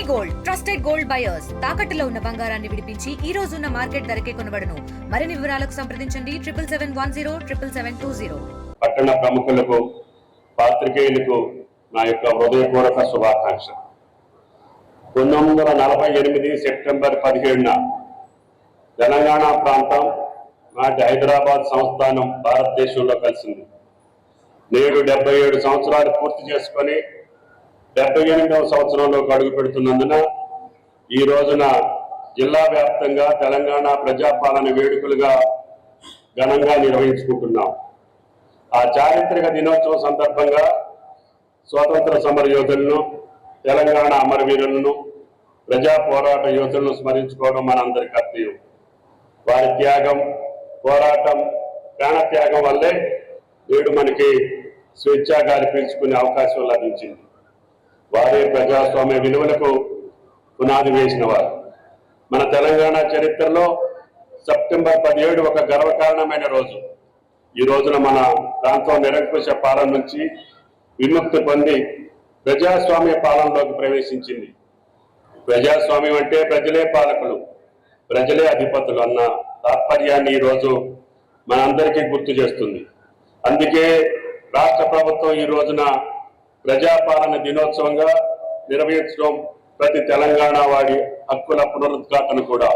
Gold trusted gold buyers తాకట్టులో ఉన్న బంగారాన్ని విడిపించి ఈ రోజు ఉన్న మార్కెట్ ధరకే కొనబడును. మరిన్ని వివరాలకు సంప్రదించండి 77107720. పట్టణ ప్రముఖులకు పాత్రికేయులకు నా యొక్క హృదయపూర్వక శుభాకాంక్షలు. 1948 సెప్టెంబర్ 17న తెలంగాణ ప్రాంతం నాటి హైదరాబాద్ సంస్థానం భారతదేశంలో కలిసింది. నేడు 77 సంవత్సరాలు పూర్తి చేసుకొని 78వ సంవత్సరంలోకి అడుగు పెడుతున్నందున ఈ రోజున జిల్లా వ్యాప్తంగా తెలంగాణ ప్రజాపాలన వేడుకలుగా ఘనంగా నిర్వహించుకుంటున్నాం. ఆ చారిత్రక దినోత్సవం సందర్భంగా స్వాతంత్ర సమర యోధులను, తెలంగాణ అమరవీరులను, ప్రజా పోరాట యోధులను స్మరించుకోవడం మనందరి కర్తవ్యం. వారి త్యాగం, పోరాటం, ప్రాణత్యాగం వల్లే నేడు మనకి స్వేచ్ఛా గాలి పీల్చుకునే అవకాశం లభించింది. వారే ప్రజాస్వామ్య విలువలకు పునాది వేసిన వారు. మన తెలంగాణ చరిత్రలో సెప్టెంబర్ 17 ఒక గర్వకారణమైన రోజు. ఈ రోజున మన ప్రాంతం నిరంకుశ పాలన నుంచి విముక్తి పొంది ప్రజాస్వామ్య పాలనలోకి ప్రవేశించింది. ప్రజాస్వామ్యం అంటే ప్రజలే పాలకులు, ప్రజలే అధిపతులు అన్న తాత్పర్యాన్ని ఈరోజు మనందరికీ గుర్తు చేస్తుంది. అందుకే రాష్ట్ర ప్రభుత్వం ఈ రోజున ప్రజాపాలన దినోత్సవంగా నిర్వహించడం ప్రతి తెలంగాణ వాడి హక్కుల పునరుద్ఘాటన కూడా.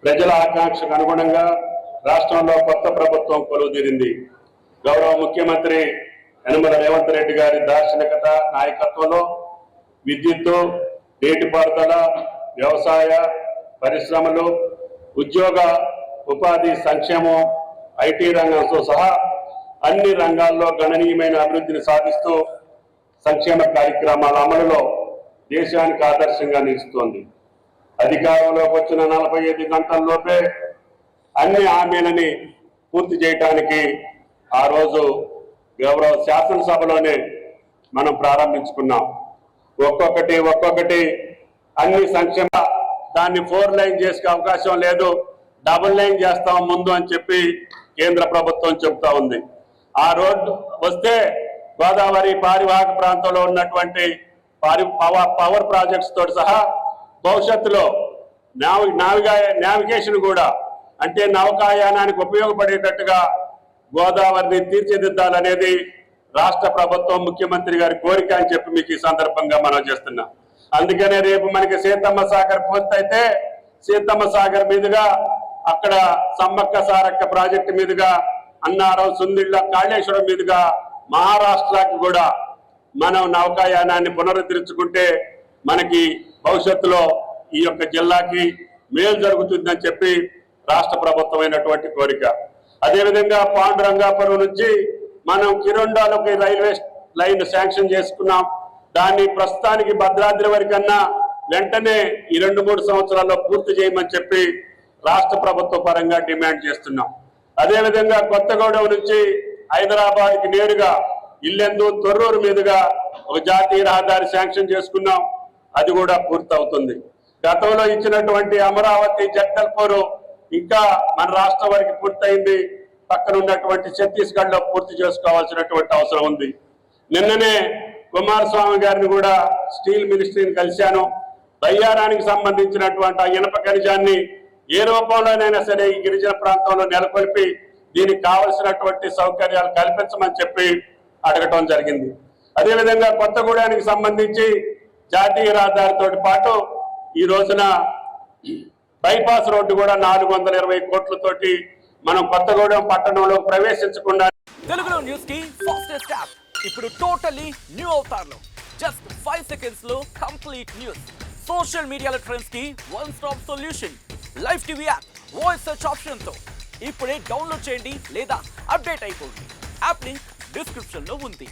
ప్రజల ఆకాంక్షకు అనుగుణంగా రాష్ట్రంలో కొత్త ప్రభుత్వం కొలువుదీరింది. గౌరవ ముఖ్యమంత్రి యనమల రేవంత్ రెడ్డి గారి దార్శనికత నాయకత్వంలో విద్యుత్తు, నీటిపారుదల, వ్యవసాయ, పరిశ్రమలు, ఉద్యోగ ఉపాధి, సంక్షేమం, ఐటీ రంగంతో సహా అన్ని రంగాల్లో గణనీయమైన అభివృద్ధిని సాధిస్తూ సంక్షేమ కార్యక్రమాల అమలులో దేశానికి ఆదర్శంగా నిలుస్తోంది. అధికారంలోకి వచ్చిన 45 గంటల్లోపే అన్ని హామీలని పూర్తి చేయడానికి ఆ రోజు గౌరవ శాసనసభలోనే మనం ప్రారంభించుకున్నాం. ఒక్కొక్కటి అన్ని సంక్షేమ దాన్ని 4 లైన్ చేసే అవకాశం లేదు, డబుల్ లైన్ చేస్తాం ముందు అని చెప్పి కేంద్ర ప్రభుత్వం చెప్తా ఉంది. ఆ రోడ్డు వస్తే గోదావరి పారివాహక ప్రాంతంలో ఉన్నటువంటి పవర్ ప్రాజెక్ట్స్ తోటి సహా భవిష్యత్తులో నావిగేషన్ కూడా, అంటే నౌకాయానానికి ఉపయోగపడేటట్టుగా గోదావరిని తీర్చిదిద్దాలనేది రాష్ట్ర ప్రభుత్వం, ముఖ్యమంత్రి గారి కోరిక అని చెప్పి మీకు ఈ సందర్భంగా మనం చేస్తున్నాం. అందుకనే రేపు మనకి సీతమ్మ సాగర్ పూర్తయితే సీతమ్మ సాగర్ మీదుగా అక్కడ సమ్మక్క సారక్క ప్రాజెక్టు మీదుగా అన్నారం, సుందిళ్ళ, కాళేశ్వరం మీదుగా మహారాష్ట్రకి కూడా మనం నౌకాయానాన్ని పునరుద్ధరించుకుంటే మనకి భవిష్యత్తులో ఈ యొక్క జిల్లాకి మేలు జరుగుతుందని చెప్పి రాష్ట్ర ప్రభుత్వమైనటువంటి కోరిక. అదేవిధంగా పాండురంగాపురం నుంచి మనం కిరండాలోకి రైల్వే లైన్ శాంక్షన్ చేసుకున్నాం. దాన్ని ప్రస్తుతానికి భద్రాద్రి వరకన్నా వెంటనే ఈ 2-3 సంవత్సరాల్లో పూర్తి చేయమని చెప్పి రాష్ట్ర ప్రభుత్వ పరంగా డిమాండ్ చేస్తున్నాం. అదేవిధంగా కొత్తగూడెం నుంచి హైదరాబాద్కి నేరుగా ఇల్లెందు, తొర్రూరు మీదుగా ఒక జాతీయ రహదారి శాంక్షన్ చేసుకున్నాం. అది కూడా పూర్తవుతుంది. గతంలో ఇచ్చినటువంటి అమరావతి, జగదల్పూర్ ఇంకా మన రాష్ట్రం వరకు పూర్తయింది. పక్కన ఉన్నటువంటి ఛత్తీస్గఢ్ లో పూర్తి చేసుకోవాల్సినటువంటి అవసరం ఉంది. నిన్ననే కుమారస్వామి గారిని కూడా స్టీల్ మినిస్ట్రీని కలిశాను. బయ్యారానికి సంబంధించినటువంటి ఆ ఇనప ఖనిజాన్ని ఏ రూపంలోనైనా సరే ఈ గిరిజన ప్రాంతంలో నెలకొల్పి దీనికి కావలసినటువంటి సౌకర్యాలు కల్పించమని చెప్పి అడగటం జరిగింది. అదేవిధంగా కొత్తగూడెనికి సంబంధించి జాతీయ రహదారితో పాటు ఈ రోజున బైపాస్ రోడ్డు కూడా 420 కోట్లతోటి మనం కొత్తగూడెం పట్టణంలో ప్రవేశించకుండా. తెలుగులో న్యూస్ కి ఫాస్టెస్ట్ యాప్ ఇప్పుడు టోటల్లీ న్యూ అవతార్లో జస్ట్ 5 సెకండ్స్ లో కంప్లీట్ న్యూస్. సోషల్ మీడియాలో ట్రెండ్స్ కి one stop solution. Live TV app voice search option తో ఇప్పుడే డౌన్లోడ్ చేయండి లేదా అప్డేట్ అయిపోండి. యాప్ లింక్ డిస్క్రిప్షన్ లో ఉంది.